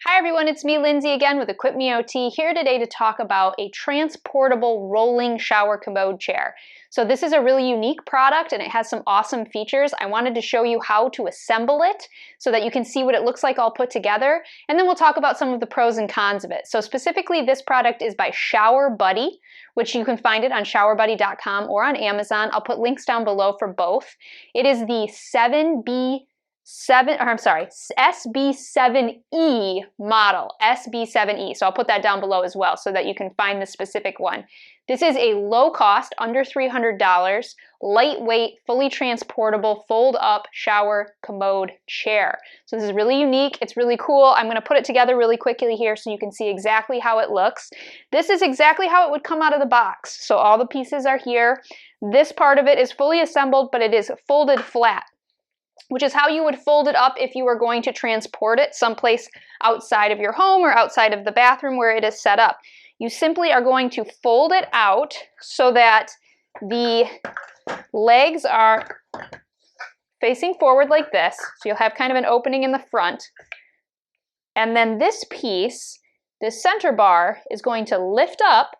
Hi everyone, it's me Lindsay again with EquipMeOT here today to talk about a transportable rolling shower commode chair. So this is a really unique product and it has some awesome features. I wanted to show you how to assemble it so that you can see what it looks like all put together, and then we'll talk about some of the pros and cons of it. So specifically this product is by ShowerBuddy, which you can find it on ShowerBuddy.com or on Amazon. I'll put links down below for both. It is the SB7e model, SB7e. So I'll put that down below as well so that you can find the specific one. This is a low cost, under $300, lightweight, fully transportable, fold up shower commode chair. So this is really unique. It's really cool. I'm going to put it together really quickly here so you can see exactly how it looks. This is exactly how it would come out of the box. So all the pieces are here. This part of it is fully assembled, but it is folded flat, which is how you would fold it up if you were going to transport it someplace outside of your home or outside of the bathroom where it is set up. You simply are going to fold it out so that the legs are facing forward like this. So you'll have kind of an opening in the front. And then this piece, this center bar, is going to lift up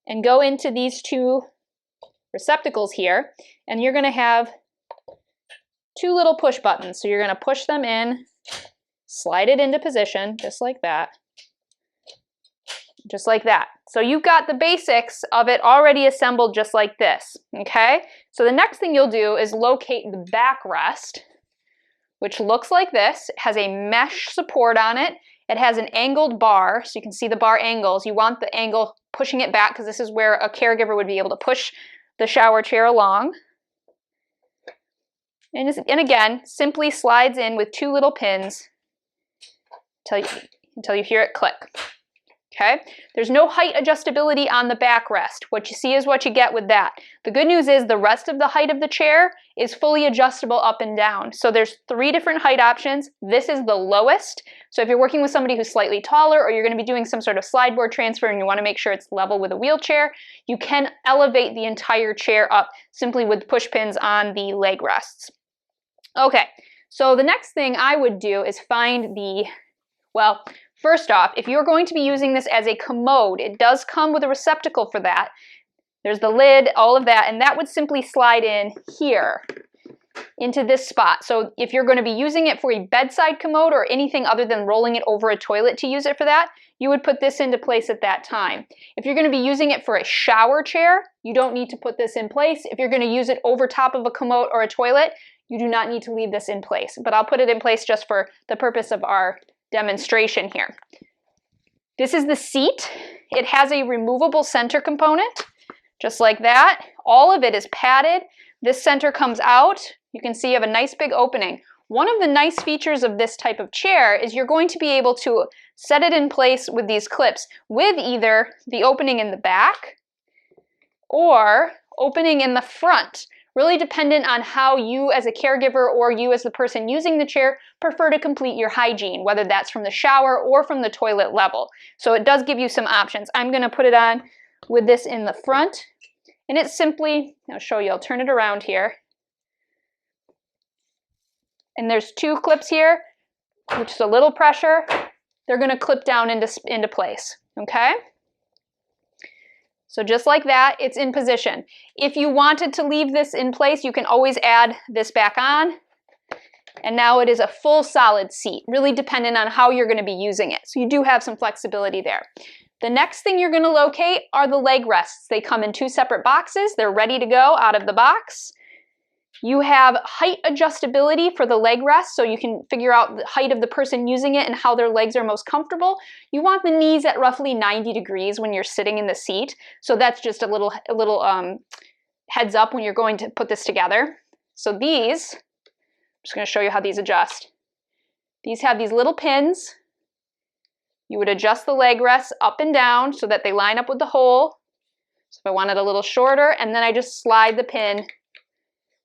and go into these two receptacles here. And you're going to have two little push buttons. So you're going to push them in, slide it into position, just like that. Just like that. So you've got the basics of it already assembled just like this, okay? So the next thing you'll do is locate the backrest, which looks like this. It has a mesh support on it. It has an angled bar, so you can see the bar angles. You want the angle pushing it back because this is where a caregiver would be able to push the shower chair along. And again, simply slides in with two little pins until you hear it click. Okay? There's no height adjustability on the backrest. What you see is what you get with that. The good news is the rest of the height of the chair is fully adjustable up and down. So there's 3 different height options. This is the lowest. So if you're working with somebody who's slightly taller or you're going to be doing some sort of slide board transfer and you want to make sure it's level with a wheelchair, you can elevate the entire chair up simply with push pins on the leg rests. Okay, so the next thing I would do is find first off, if you're going to be using this as a commode, it does come with a receptacle for that. There's the lid, all of that, and that would simply slide in here into this spot. So if you're going to be using it for a bedside commode or anything other than rolling it over a toilet to use it for that, you would put this into place at that time. If you're going to be using it for a shower chair, you don't need to put this in place. If you're going to use it over top of a commode or a toilet, you do not need to leave this in place, but I'll put it in place just for the purpose of our demonstration here. This is the seat. It has a removable center component, just like that. All of it is padded. This center comes out. You can see you have a nice big opening. One of the nice features of this type of chair is you're going to be able to set it in place with these clips with either the opening in the back or opening in the front. Really dependent on how you as a caregiver or you as the person using the chair prefer to complete your hygiene, whether that's from the shower or from the toilet level. So it does give you some options. I'm going to put it on with this in the front, and it's simply, I'll show you, I'll turn it around here. And there's 2 clips here, which is a little pressure. They're going to clip down into place, okay? So just like that, it's in position. If you wanted to leave this in place, you can always add this back on. And now it is a full solid seat, really dependent on how you're going to be using it. So you do have some flexibility there. The next thing you're going to locate are the leg rests. They come in 2 separate boxes. They're ready to go out of the box. You have height adjustability for the leg rest, so you can figure out the height of the person using it and how their legs are most comfortable. You want the knees at roughly 90 degrees when you're sitting in the seat, so that's just a little heads up when you're going to put this together. So these, I'm just going to show you how these adjust. These have these little pins. You would adjust the leg rests up and down so that they line up with the hole. So if I want it a little shorter, and then I just slide the pin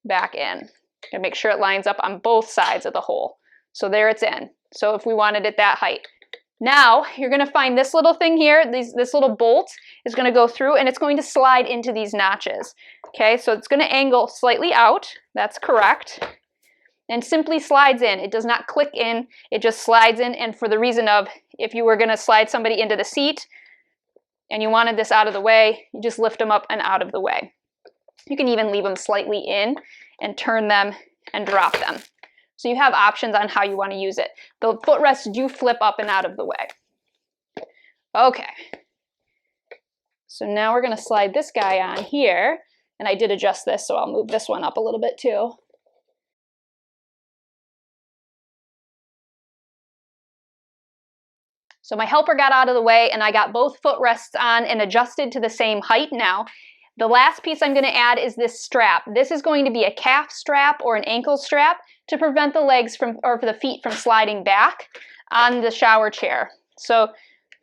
back in and make sure it lines up on both sides of the hole. So there it's in. So if we wanted it that height. Now you're going to find this little thing here, this little bolt is going to go through and it's going to slide into these notches. Okay, so it's going to angle slightly out. That's correct. and simply slides in. It does not click in, it just slides in, and for the reason of if you were going to slide somebody into the seat and you wanted this out of the way, you just lift them up and out of the way. You can even leave them slightly in and turn them and drop them. So you have options on how you want to use it. The footrests do flip up and out of the way. Okay. So now we're going to slide this guy on here, and I did adjust this, so I'll move this one up a little bit too. So my helper got out of the way, and I got both footrests on and adjusted to the same height now. The last piece I'm going to add is this strap. This is going to be a calf strap or an ankle strap to prevent the legs from, or for the feet from sliding back on the shower chair. So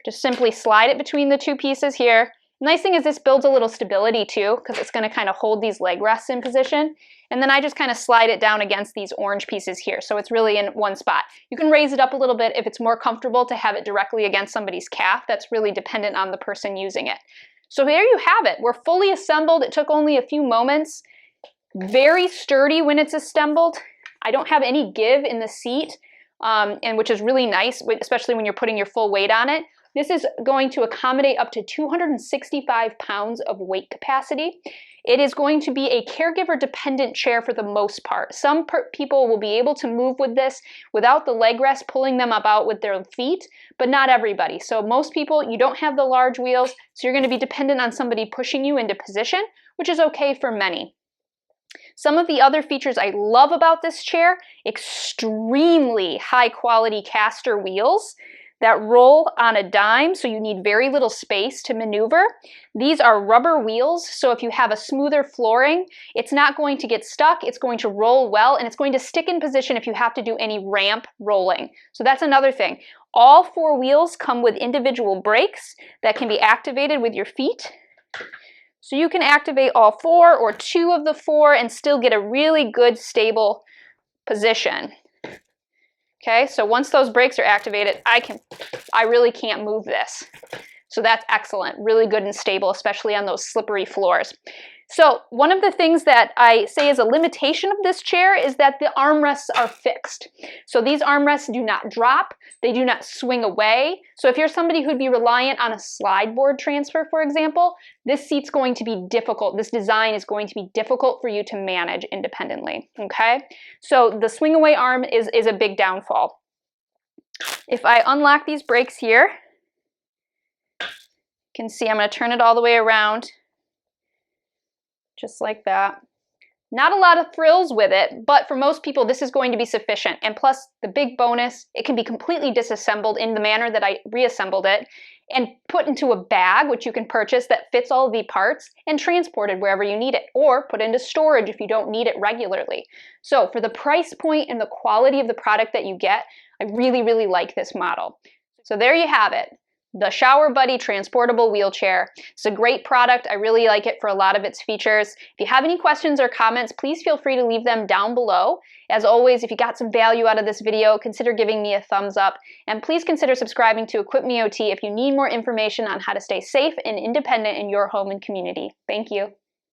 just simply slide it between the two pieces here. Nice thing is this builds a little stability too, because it's going to kind of hold these leg rests in position. And then I just kind of slide it down against these orange pieces here, so it's really in one spot. You can raise it up a little bit if it's more comfortable to have it directly against somebody's calf. That's really dependent on the person using it. So there you have it. We're fully assembled. It took only a few moments. Very sturdy when it's assembled. I don't have any give in the seat, and which is really nice, especially when you're putting your full weight on it. This is going to accommodate up to 265 pounds of weight capacity. It is going to be a caregiver-dependent chair for the most part. Some people will be able to move with this without the leg rest pulling them about with their feet, but not everybody. So most people, you don't have the large wheels, so you're going to be dependent on somebody pushing you into position, which is okay for many. Some of the other features I love about this chair, extremely high-quality caster wheels that roll on a dime, so you need very little space to maneuver. These are rubber wheels, so if you have a smoother flooring, it's not going to get stuck, it's going to roll well, and it's going to stick in position if you have to do any ramp rolling. So that's another thing. All four wheels come with individual brakes that can be activated with your feet. So you can activate all four or two of the four and still get a really good stable position. Okay, so once those brakes are activated, I really can't move this. So that's excellent, really good and stable, especially on those slippery floors. So one of the things that I say is a limitation of this chair is that the armrests are fixed. So these armrests do not drop, they do not swing away. So if you're somebody who'd be reliant on a slide board transfer, for example, this seat's going to be difficult. This design is going to be difficult for you to manage independently, okay? So the swing away arm is a big downfall. If I unlock these brakes here, you can see I'm going to turn it all the way around. Just like that. Not a lot of frills with it, but for most people this is going to be sufficient. And plus the big bonus, it can be completely disassembled in the manner that I reassembled it and put into a bag, which you can purchase, that fits all of the parts and transported wherever you need it, or put into storage if you don't need it regularly. So for the price point and the quality of the product that you get, I really, really like this model. So there you have it. The ShowerBuddy transportable wheelchair. It's a great product. I really like it for a lot of its features. If you have any questions or comments, please feel free to leave them down below. As always, if you got some value out of this video, consider giving me a thumbs up. And please consider subscribing to EquipMeOT if you need more information on how to stay safe and independent in your home and community. Thank you.